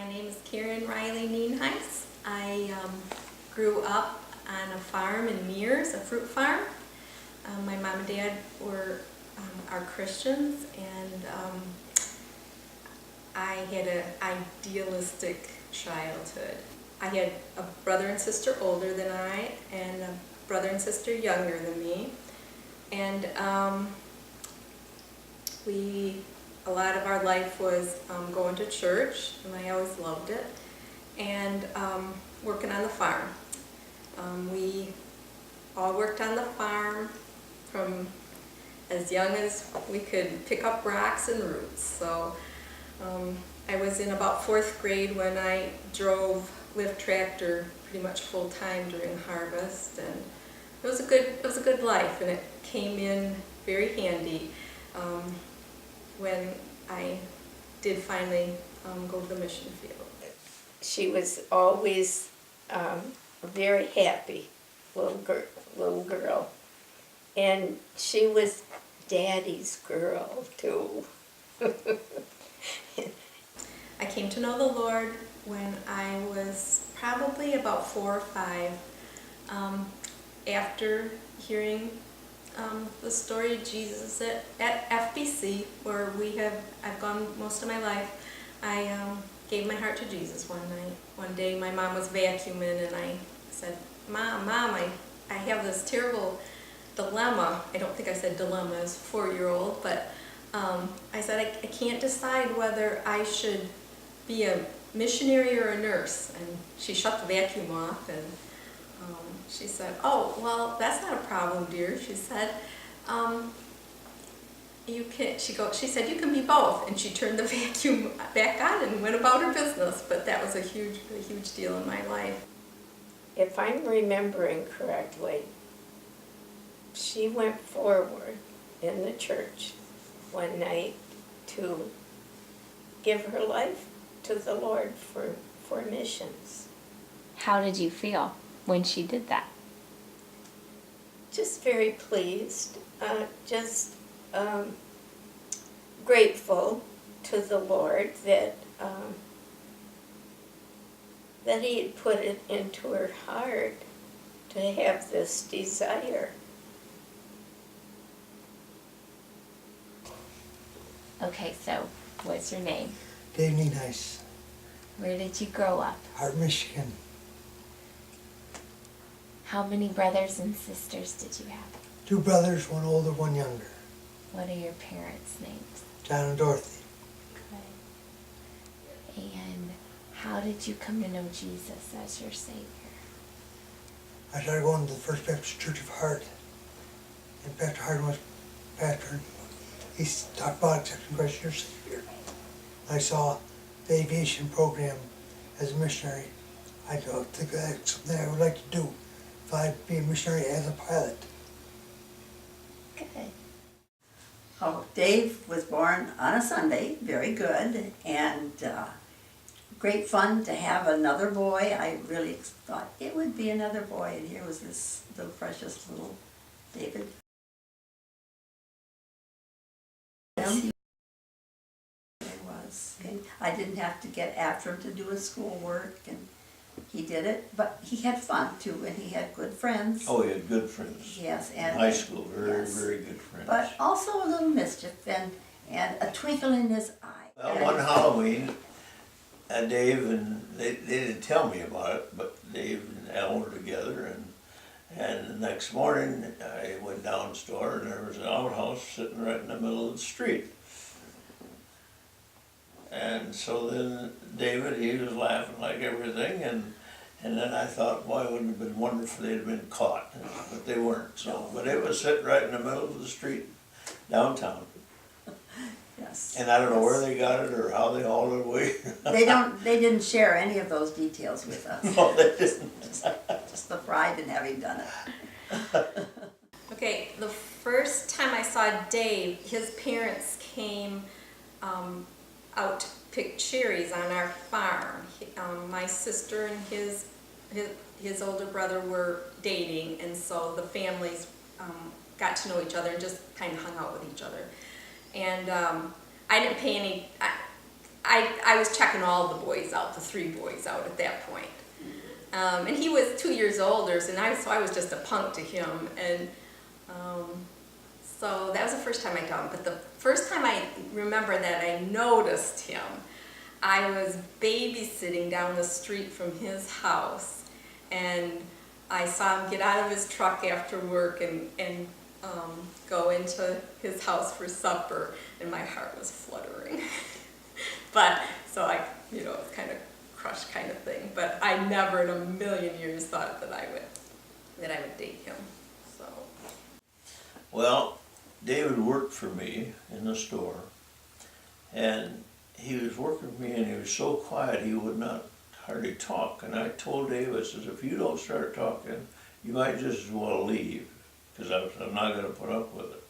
My name is Karen Riley Nienhuis. I grew up on a farm in Mears, a fruit farm. My mom and dad are Christians, and I had an idealistic childhood. I had a brother and sister older than I, and a brother and sister younger than me. And a lot of our life was going to church, and I always loved it, and working on the farm. We all worked on the farm from as young as we could pick up rocks and roots. So I was in about 4th grade when I drove lift tractor pretty much full time during harvest, and it was a good life, and it came in very handy when I did finally go to the mission field. She was always a very happy little girl, and she was Daddy's girl too. I came to know the Lord when I was probably about 4 or 5, after hearing the story of Jesus at FBC, where I've gone most of my life. I gave my heart to Jesus one night. One day my mom was vacuuming, and I said, Mom, I have this terrible dilemma. I don't think I said dilemma as a 4-year-old, but I said I can't decide whether I should be a missionary or a nurse. And she shut the vacuum off, and she said, oh, well, that's not a problem, dear. She said, she said, you can be both. And she turned the vacuum back on and went about her business. But that was a huge deal in my life. If I'm remembering correctly, she went forward in the church one night to give her life to the Lord for missions. How did you feel when she did that? Just very pleased, grateful to the Lord that He had put it into her heart to have this desire. Okay, so what's your name? Dave Nienhuis, Where did you grow up? Hart, Michigan. How many brothers and sisters did you have? 2 brothers, 1 older, 1 younger. What are your parents' names? John and Dorothy. Good. And how did you come to know Jesus as your Savior? I started going to the First Baptist Church of Hart, and Pastor Hart was pastor. He talked about accepting Christ as your Savior. I saw the aviation program as a missionary. I think that's something I would like to do if I'd be a missionary as a pilot. Good. Oh, Dave was born on a Sunday, very good, and great fun to have another boy. I really thought it would be another boy, and here was this little precious little David. I didn't have to get after him to do his schoolwork, and he did it, but he had fun too, and he had good friends. Oh, he had good friends. Yes, In and high school, very, yes. very good friends. But also a little mischief and a twinkle in his eye. Well, one Halloween, Dave and, they didn't tell me about it, but Dave and Al were together, and the next morning I went downstairs, and there was an outhouse sitting right in the middle of the street. And so then David, he was laughing like everything, and then I thought, boy, it would have been wonderful if they'd been caught, but they weren't. So, but it was sitting right in the middle of the street downtown. Yes. And I don't know where they got it or how they hauled it away. They didn't share any of those details with us. No, they didn't. Just the pride in having done it. Okay, the first time I saw Dave, his parents came out to pick cherries on our farm. My sister and his older brother were dating, and so the families got to know each other and just kind of hung out with each other. And I didn't pay any, I was checking all the boys out, the 3 boys out at that point. And he was 2 years older, so I was just a punk to him. And so that was the first time I saw him. But the first time I remember that I noticed him, I was babysitting down the street from his house, and I saw him get out of his truck after work and go into his house for supper, and my heart was fluttering. But so it's kind of crushed kind of thing. But I never in a million years thought that I would date him. So. Well, David worked for me in the store, and he was working for me, and he was so quiet he would not hardly talk. And I told David, I says, if you don't start talking, you might just as well leave, because I'm not going to put up with it.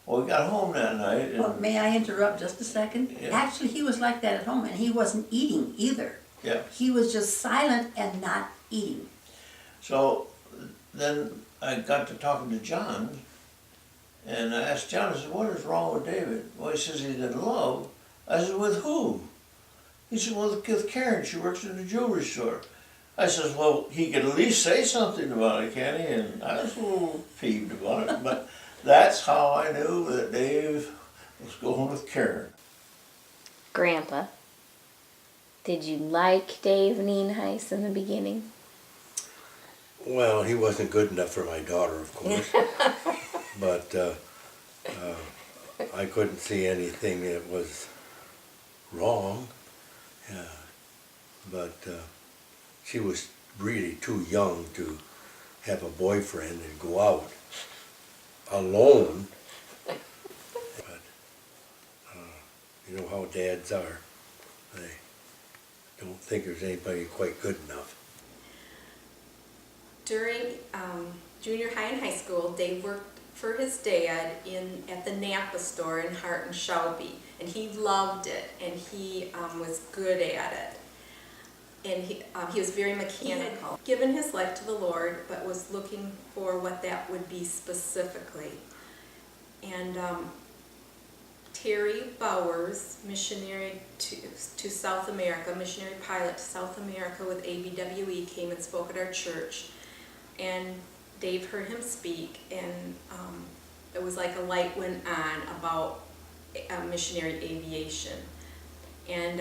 Well, we got home that night. And Well, may I interrupt just a second? Yeah. Actually, he was like that at home, and he wasn't eating either. yeah. He was just silent and not eating. So then I got to talking to John, and I asked John, I said, what is wrong with David? Well, he says he's in love. I said, with who? He said, well, with Karen, she works in the jewelry store. I says, well, he could at least say something about it, can't he? And I was a little peeved about it, but that's how I knew that Dave was going with Karen. Grandpa, did you like Dave Nienhuis in the beginning? Well, he wasn't good enough for my daughter, of course. But I couldn't see anything that was wrong. But she was really too young to have a boyfriend and go out alone. But you know how dads are. They don't think there's anybody quite good enough. During junior high and high school, Dave worked for his dad at the Napa store in Hart and Shelby, and he loved it, and he was good at it. And he was very mechanical. He had given his life to the Lord, but was looking for what that would be specifically. And Terry Bowers, missionary to South America, missionary pilot to South America with ABWE, came and spoke at our church. And Dave heard him speak, and it was like a light went on about missionary aviation. And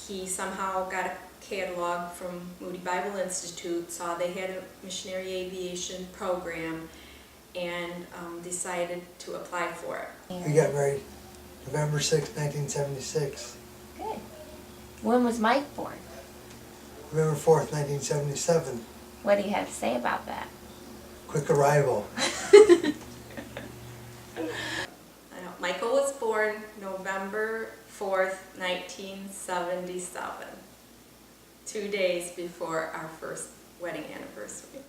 he somehow got a catalog from Moody Bible Institute, saw they had a missionary aviation program, and decided to apply for it. We got married November 6, 1976. Good. When was Mike born? November 4th, 1977. What do you have to say about that? Quick arrival. I know, Michael was born November 4th, 1977, 2 days before our first wedding anniversary.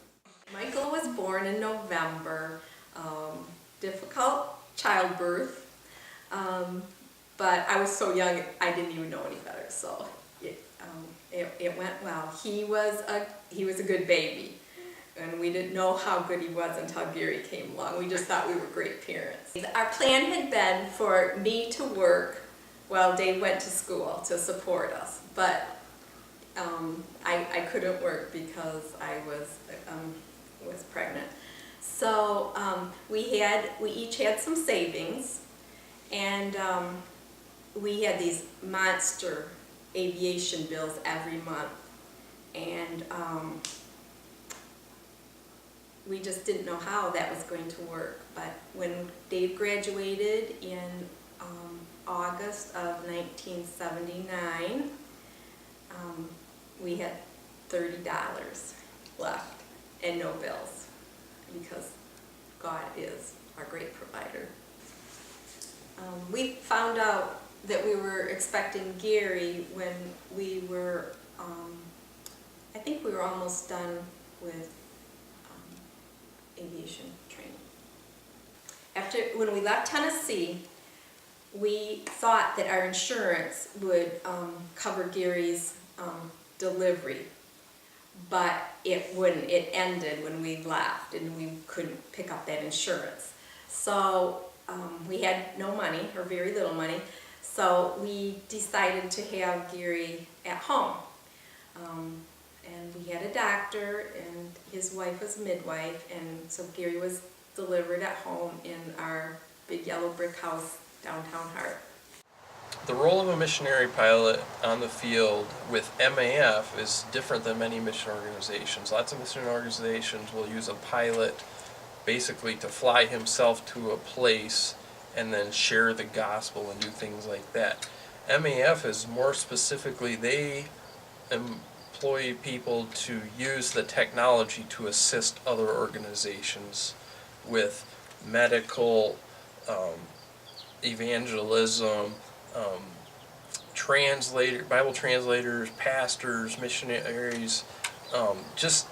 Michael was born in November, difficult childbirth, but I was so young I didn't even know any better, so it went well. He was a good baby, and we didn't know how good he was until Gary came along. We just thought we were great parents. Our plan had been for me to work while Dave went to school to support us, but I couldn't work because I was pregnant. So we each had some savings, and we had these monster aviation bills every month, and we just didn't know how that was going to work. But when Dave graduated in August of 1979, we had $30 left and no bills, because God is our great provider. We found out that we were expecting Gary when we were, I think we were almost done with aviation training. When we left Tennessee, we thought that our insurance would cover Gary's delivery, but it wouldn't. It ended when we left, and we couldn't pick up that insurance. So we had no money, or very little money, So we decided to have Gary at home. And we had a doctor, and his wife was a midwife, and so Gary was delivered at home in our big yellow brick house downtown Hart. The role of a missionary pilot on the field with MAF is different than many mission organizations. Lots of mission organizations will use a pilot basically to fly himself to a place and then share the gospel and do things like that. MAF is more specifically, they employ people to use the technology to assist other organizations with medical, evangelism, Bible translators, pastors, missionaries, just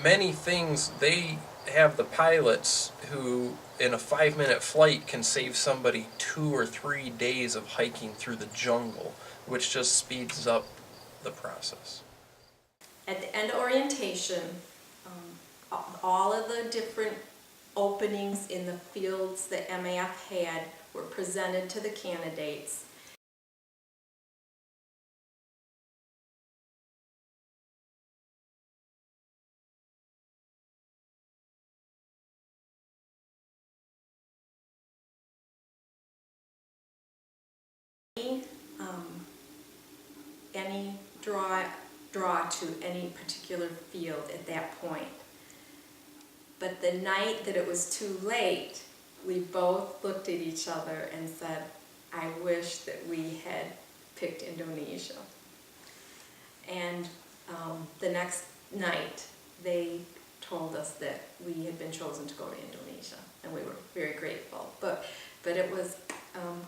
many things. They have the pilots who, in a 5-minute flight, can save somebody 2 or 3 days of hiking through the jungle, which just speeds up the process. At the end of orientation, all of the different openings in the fields that MAF had were presented to the candidates. Any draw to any particular field at that point. But the night that it was too late, we both looked at each other and said, I wish that we had picked Indonesia. And the next night, they told us that we had been chosen to go to Indonesia, and we were very grateful. But it was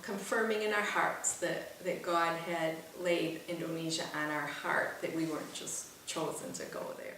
confirming in our hearts that God had laid Indonesia on our heart, that we weren't just chosen to go there.